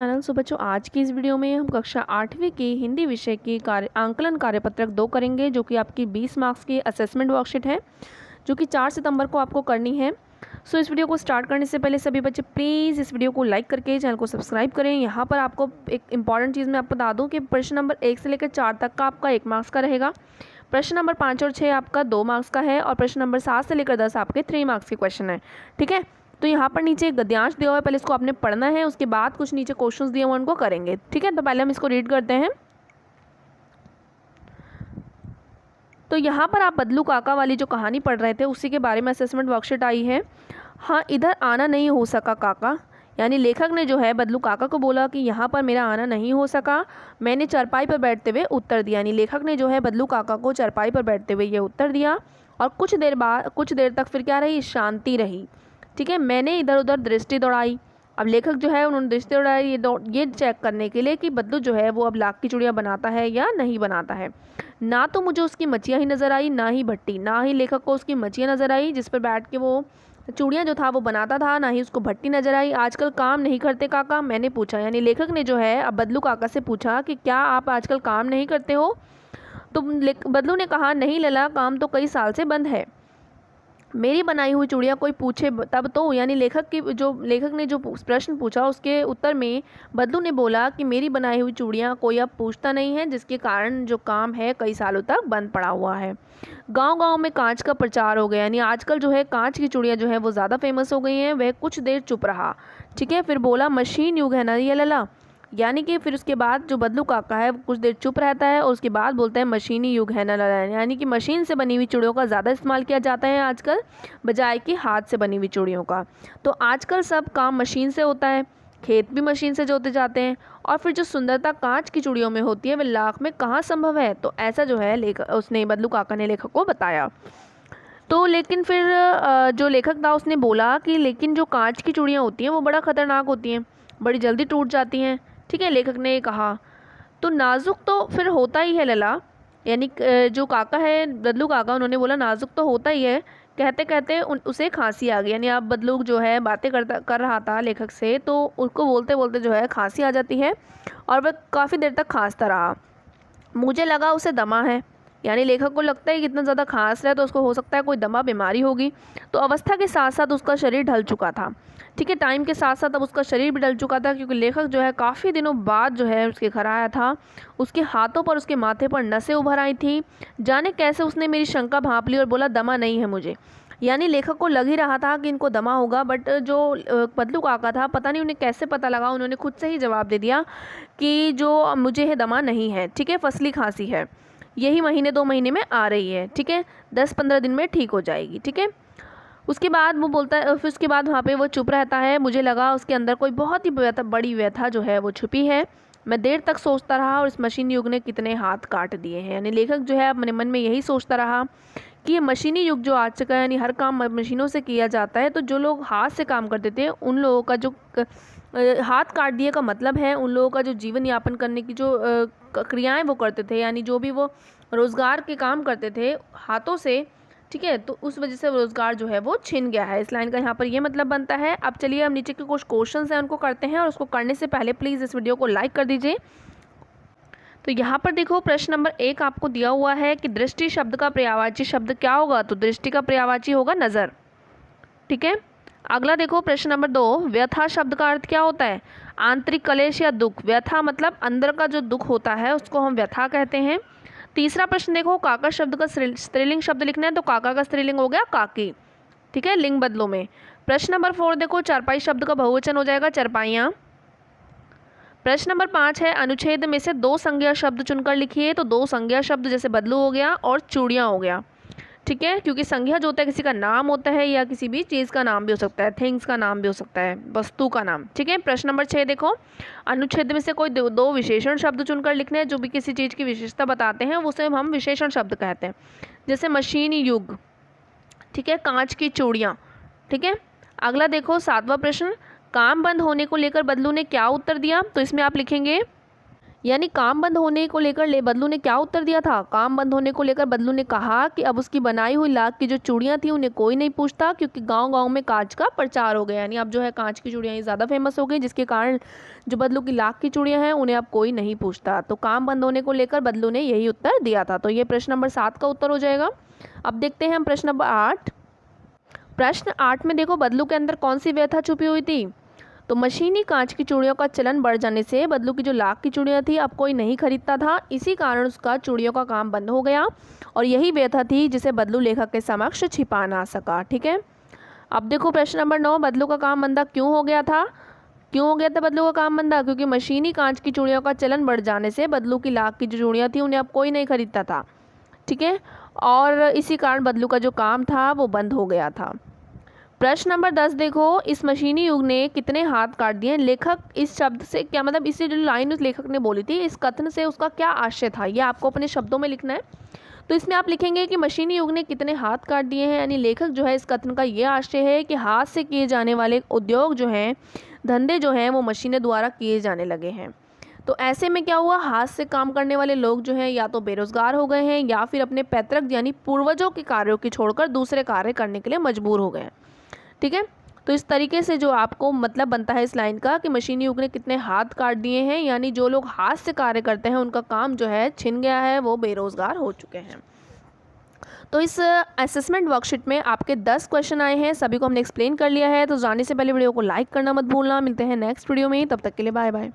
Channel. सो बच्चों, आज की इस वीडियो में हम कक्षा 8वीं की हिंदी विषय की आंकलन कार्यपत्रक 2 करेंगे, जो कि आपकी 20 मार्क्स की असेसमेंट वर्कशीट है, जो कि 4 सितंबर को आपको करनी है। सो इस वीडियो को स्टार्ट करने से पहले सभी बच्चे प्लीज़ इस वीडियो को लाइक करके चैनल को सब्सक्राइब करें। यहाँ पर आपको एक इंपॉर्टेंट चीज़ मैं आपको बता दूँ कि प्रश्न नंबर 1 से लेकर 4 तक का आपका 1 मार्क्स का रहेगा। प्रश्न नंबर 5 और 6 आपका 2 मार्क्स का है और प्रश्न नंबर 7 से लेकर 10 आपके 3 मार्क्स के क्वेश्चन है। ठीक है, तो यहाँ पर नीचे एक गद्यांश दिया हुआ है, पहले इसको आपने पढ़ना है, उसके बाद कुछ नीचे क्वेश्चंस दिए हुए उनको करेंगे। ठीक है, तो पहले हम इसको रीड करते हैं। तो यहाँ पर आप बदलू काका वाली जो कहानी पढ़ रहे थे उसी के बारे में असेसमेंट वर्कशीट आई है। हाँ, इधर आना नहीं हो सका काका, यानी लेखक ने जो है बदलू काका को बोला कि यहाँ पर मेरा आना नहीं हो सका। मैंने चारपाई पर बैठते हुए उत्तर दिया, यानी लेखक ने जो है बदलू काका को चारपाई पर बैठते हुए ये उत्तर दिया। और कुछ देर तक फिर क्या रही, शांति रही। ठीक है, मैंने इधर उधर दृष्टि दौड़ाई। अब लेखक जो है उन्होंने दृष्टि दौड़ाई ये चेक करने के लिए कि बदलू जो है वो अब लाख की चूड़ियाँ बनाता है या नहीं बनाता है। ना तो मुझे उसकी मच्छियाँ ही नज़र आई, ना ही भट्टी, ना ही लेखक को उसकी मच्छियाँ नज़र आई जिस पर बैठ के वो चूड़ियाँ जो था वो बनाता था, ना ही उसको भट्टी नज़र आई। आजकल काम नहीं करते काका, मैंने पूछा, यानी लेखक ने जो है अब बदलू काका से पूछा कि क्या आप आजकल काम नहीं करते हो। तो बदलू ने कहा, नहीं लला, काम तो कई साल से बंद है। मेरी बनाई हुई चूड़ियाँ कोई पूछे तब तो, यानी लेखक ने जो प्रश्न पूछा उसके उत्तर में बदलू ने बोला कि मेरी बनाई हुई चूड़ियाँ कोई अब पूछता नहीं है, जिसके कारण जो काम है कई सालों तक बंद पड़ा हुआ है। गांव-गांव में कांच का प्रचार हो गया, यानी आजकल जो है कांच की चूड़ियाँ जो है वो ज़्यादा फेमस हो गई हैं। वह कुछ देर चुप रहा। ठीक है, फिर बोला, मशीन युग है ना ये लला, यानी कि फिर उसके बाद जो बदलू काका है वो कुछ देर चुप रहता है और उसके बाद बोलता है मशीनी युग है ना लला, यानी कि मशीन से बनी हुई चूड़ियों का ज़्यादा इस्तेमाल किया जाता है आजकल, बजाय कि हाथ से बनी हुई चूड़ियों का। तो आजकल सब काम मशीन से होता है, खेत भी मशीन से जोते जाते हैं, और फिर जो सुंदरता कांच की चूड़ियों में होती है वह लाख में कहाँ संभव है। तो ऐसा जो है उसने बदलू काका ने लेखक को बताया। तो लेकिन फिर जो लेखक था उसने बोला कि लेकिन जो कांच की चूड़ियाँ होती हैं वो बड़ा ख़तरनाक होती हैं, बड़ी जल्दी टूट जाती हैं। ठीक है, लेखक ने कहा, तो नाजुक तो फिर होता ही है लला, यानी जो काका है बदलू काका, उन्होंने बोला नाजुक तो होता ही है। कहते कहते उसे खांसी आ गई, यानी अब बदलू जो है बातें कर रहा था लेखक से, तो उसको बोलते बोलते जो है खांसी आ जाती है और वह काफ़ी देर तक खांसता रहा। मुझे लगा उसे दमा है, यानी लेखक को लगता है कि इतना ज़्यादा खांस रहा है तो उसको हो सकता है कोई दमा बीमारी होगी। तो अवस्था के साथ साथ उसका शरीर ढल चुका था। ठीक है, टाइम के साथ साथ अब उसका शरीर भी ढल चुका था, क्योंकि लेखक जो है काफ़ी दिनों बाद जो है उसके घर आया था। उसके हाथों पर, उसके माथे पर नसें उभर आई थी। जाने कैसे उसने मेरी शंका भांप ली और बोला, दमा नहीं है मुझे। यानी लेखक को लग ही रहा था कि इनको दमा होगा, बट जो बदलू काका था, पता नहीं उन्हें कैसे पता लगा, उन्होंने खुद से ही जवाब दे दिया कि जो मुझे है दमा नहीं है। ठीक है, फसली खांसी है, यही महीने 2 महीने में आ रही है। ठीक है, 10-15 दिन में ठीक हो जाएगी। ठीक है, उसके बाद वो बोलता है, फिर उसके बाद वहाँ पे वो चुप रहता है। मुझे लगा उसके अंदर कोई बहुत ही बड़ी व्यथा जो है वो छुपी है। मैं देर तक सोचता रहा और इस मशीनी युग ने कितने हाथ काट दिए हैं, यानी लेखक जो है अपने मन में यही सोचता रहा कि ये मशीनी युग जो आ चुका है, यानी हर काम मशीनों से किया जाता है, तो जो लोग हाथ से काम करते थे उन लोगों का जो हाथ काट दिए का मतलब है उन लोगों का जो जीवन यापन करने की जो क्रियाएं वो करते थे, यानी जो भी वो रोज़गार के काम करते थे हाथों से। ठीक है, तो उस वजह से रोज़गार जो है वो छिन गया है। इस लाइन का यहाँ पर ये मतलब बनता है। अब चलिए हम नीचे के कुछ क्वेश्चंस हैं उनको करते हैं, और उसको करने से पहले प्लीज़ इस वीडियो को लाइक कर दीजिए। तो यहाँ पर देखो, प्रश्न नंबर 1 आपको दिया हुआ है कि दृष्टि शब्द का पर्यायवाची शब्द क्या होगा। तो दृष्टि का पर्यायवाची होगा नज़र। ठीक है, अगला देखो प्रश्न नंबर 2, व्यथा शब्द का अर्थ क्या होता है। आंतरिक कलेश या दुख। व्यथा मतलब अंदर का जो दुख होता है उसको हम व्यथा कहते हैं। तीसरा प्रश्न देखो, काका शब्द का स्त्रीलिंग शब्द लिखना है, तो काका का स्त्रीलिंग हो गया काकी। ठीक है, लिंग बदलो में। प्रश्न नंबर 4 देखो, चारपाई शब्द का बहुवचन हो जाएगा चारपाइयाँ। प्रश्न नंबर 5 है, अनुच्छेद में से 2 संज्ञा शब्द चुनकर लिखिए। तो 2 संज्ञा शब्द जैसे बदलू हो गया और चूड़ियाँ हो गया। ठीक है, क्योंकि संज्ञा जो होता है किसी का नाम होता है या किसी भी चीज़ का नाम भी हो सकता है, थिंग्स का नाम भी हो सकता है, वस्तु का नाम। ठीक है, प्रश्न नंबर 6 देखो, अनुच्छेद में से कोई दो विशेषण शब्द चुनकर लिखने हैं, जो भी किसी चीज़ की विशेषता बताते हैं उसे हम विशेषण शब्द कहते हैं, जैसे मशीन युग। ठीक है, कांच की चूड़ियाँ। ठीक है, अगला देखो 7वां प्रश्न, काम बंद होने को लेकर बदलू ने क्या उत्तर दिया। तो इसमें आप लिखेंगे, यानी काम बंद होने को लेकर बदलू ने क्या उत्तर दिया था? काम बंद होने को लेकर बदलू ने कहा कि अब उसकी बनाई हुई लाख की जो चूड़ियाँ थी उन्हें कोई नहीं पूछता, क्योंकि गांव-गांव में कांच का प्रचार हो गया। यानी अब जो है कांच की चूड़ियाँ ज़्यादा फेमस हो गई, जिसके कारण जो बदलू की लाख की चूड़ियाँ हैं उन्हें अब कोई नहीं पूछता। तो काम बंद होने को लेकर बदलू ने यही उत्तर दिया था। तो ये प्रश्न नंबर 7 का उत्तर हो जाएगा। अब देखते हैं हम प्रश्न नंबर 8। प्रश्न 8 में देखो, बदलू के अंदर कौन सी व्यथा छुपी हुई थी? तो मशीनी कांच की चूड़ियों का चलन बढ़ जाने से बदलू की जो लाख की चूड़ियाँ थी अब कोई नहीं खरीदता था, इसी कारण उसका चूड़ियों का काम बंद हो गया। और यही व्यथा थी जिसे बदलू लेखक के समक्ष छिपा ना सका। ठीक है। अब देखो प्रश्न नंबर 9, बदलू का काम मंदा क्यों हो गया था? क्यों हो गया था बदलू का काम मंदा? क्योंकि मशीनी कांच की चूड़ियों का चलन बढ़ जाने से बदलू की लाख की जो चूड़ियाँ थी उन्हें अब कोई नहीं खरीदता था। ठीक है। और इसी कारण बदलू का जो काम था वो बंद हो गया था। प्रश्न नंबर 10 देखो, इस मशीनी युग ने कितने हाथ काट दिए? लेखक इस शब्द से क्या मतलब, इससे जो लाइन उस लेखक ने बोली थी, इस कथन से उसका क्या आशय था, ये आपको अपने शब्दों में लिखना है। तो इसमें आप लिखेंगे कि मशीनी युग ने कितने हाथ काट दिए हैं। यानी लेखक जो है इस कथन का ये आशय है कि हाथ से किए जाने वाले उद्योग जो हैं, धंधे जो हैं, वो मशीनें द्वारा किए जाने लगे हैं। तो ऐसे में क्या हुआ, हाथ से काम करने वाले लोग जो हैं या तो बेरोजगार हो गए हैं या फिर अपने पैतृक यानी पूर्वजों के कार्यों की छोड़कर दूसरे कार्य करने के लिए मजबूर हो गए हैं। ठीक है। तो इस तरीके से जो आपको मतलब बनता है इस लाइन का कि मशीनी युग ने कितने हाथ काट दिए हैं, यानी जो लोग हाथ से कार्य करते हैं उनका काम जो है छिन गया है, वो बेरोजगार हो चुके हैं। तो इस असेसमेंट वर्कशीट में आपके 10 क्वेश्चन आए हैं, सभी को हमने एक्सप्लेन कर लिया है। तो जाने से पहले वीडियो को लाइक करना मत भूलना। मिलते हैं नेक्स्ट वीडियो में, तब तक के लिए बाय बाय।